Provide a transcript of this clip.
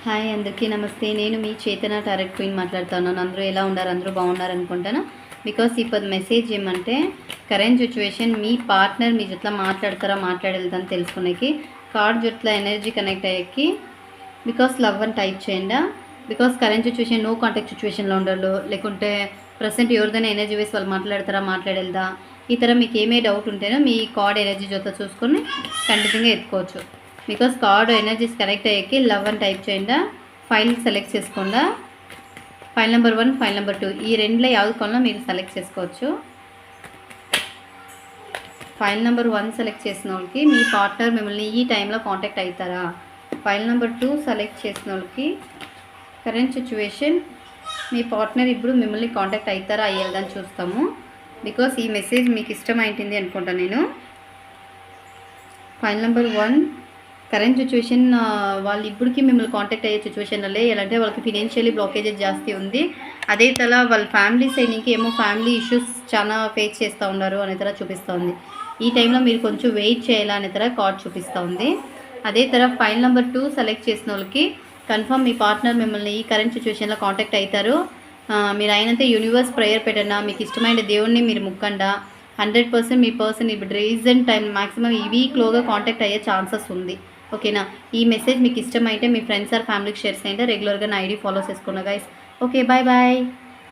Hi అందరికీ నమస్తే. నేను మీ చేతన టారెట్ క్వీన్ మాట్లాడుతున్నాను. అందరూ ఎలా ఉన్నారు? అందరూ బాగున్నారు అనుకుంటాను. బికాస్ ఇప్పుడు మెసేజ్ ఏమంటే కరెంట్ సిచ్యువేషన్ మీ పార్ట్నర్ మీ జట్లా మాట్లాడతారా మాట్లాడలేదని తెలుసుకునేకి కార్డ్ జట్ల ఎనర్జీ కనెక్ట్ అయ్యేకి బికాస్ లవ్ అని టైప్ చేయండి. Because current situation no contact సిచ్యువేషన్లో ఉండరు, లేకుంటే ప్రజెంట్ ఎవరిదైనా ఎనర్జీ వేసి వాళ్ళు మాట్లాడతారా మాట్లాడేదా ఈ తర మీకు ఏమే డౌట్ ఉంటేనో మీ కార్డ్ ఎనర్జీ జొత్త చూసుకొని కంటిన్యూగా ఎత్తుకోవచ్చు. బికాస్ కార్డ్ ఎనర్జీస్ కనెక్ట్ అయ్యేకి లవ్ అని టైప్ చేయండి. ఫైల్ సెలెక్ట్ చేసుకోండి. ఫైల్ నెంబర్ 1 ఫైల్ నెంబర్ 2 ఈ రెండులో యాவது కొనలో మీరు సెలెక్ట్ చేసుకోవచ్చు. ఫైల్ నెంబర్ 1 సెలెక్ట్ చేసిన వాళ్ళకి మీ పార్ట్నర్ మిమ్మల్ని ఈ టైంలో కాంటాక్ట్ అవుతారా, ఫైల్ నెంబర్ 2 సెలెక్ట్ చేసిన వాళ్ళకి కరెంట్ సిచ్యువేషన్ మీ పార్ట్నర్ ఇప్పుడు మిమ్మల్ని కాంటాక్ట్ అవుతారా అయ్యేదని చూస్తాము. బికాస్ ఈ మెసేజ్ మీకు ఇష్టమైంది అనుకుంటాను నేను. ఫైల్ నెంబర్ 1 కరెంట్ సిచ్యువేషన్ వాళ్ళు ఇప్పటికీ మిమ్మల్ని కాంటాక్ట్ అయ్యే సిచ్యువేషన్లో ఎలాంటే వాళ్ళకి ఫినాన్షియలీ బ్లాకేజెస్ జాస్తి ఉంది. అదే తల వాళ్ళ ఫ్యామిలీ సైడ్కి ఏమో ఫ్యామిలీ ఇష్యూస్ చాలా ఫేస్ చేస్తూ ఉన్నారు అనే తర చూపిస్తూ ఉంది. ఈ టైంలో మీరు కొంచెం వెయిట్ చేయాలా అనే తర కార్డ్ చూపిస్తూ ఉంది. అదే తర ఫైల్ నెంబర్ 2 సెలెక్ట్ చేసిన వాళ్ళకి కన్ఫర్మ్ మీ పార్ట్నర్ మిమ్మల్ని ఈ కరెంట్ సిచ్యువేషన్లో కాంటాక్ట్ అవుతారు. మీరు అయినంత యూనివర్స్ ప్రేయర్ పెట్టండి, మీకు ఇష్టమైన దేవుడిని మీరు ముక్కండా. 100% మీ పర్సన్ ఇప్పుడు రీజన్ టైం మ్యాక్సిమం ఈ వీక్లోగా కాంటాక్ట్ అయ్యే ఛాన్సెస్ ఉంది. ఓకేనా? ఈ మెసేజ్ మీకు ఇష్టమైతే మీ ఫ్రెండ్స్ ఆర్ ఫ్యామిలీకి షేర్ చేయండి. రెగ్యులర్గా నా ఐడి ఫాలో చేసుకోండి గైస్. Okay, bye bye.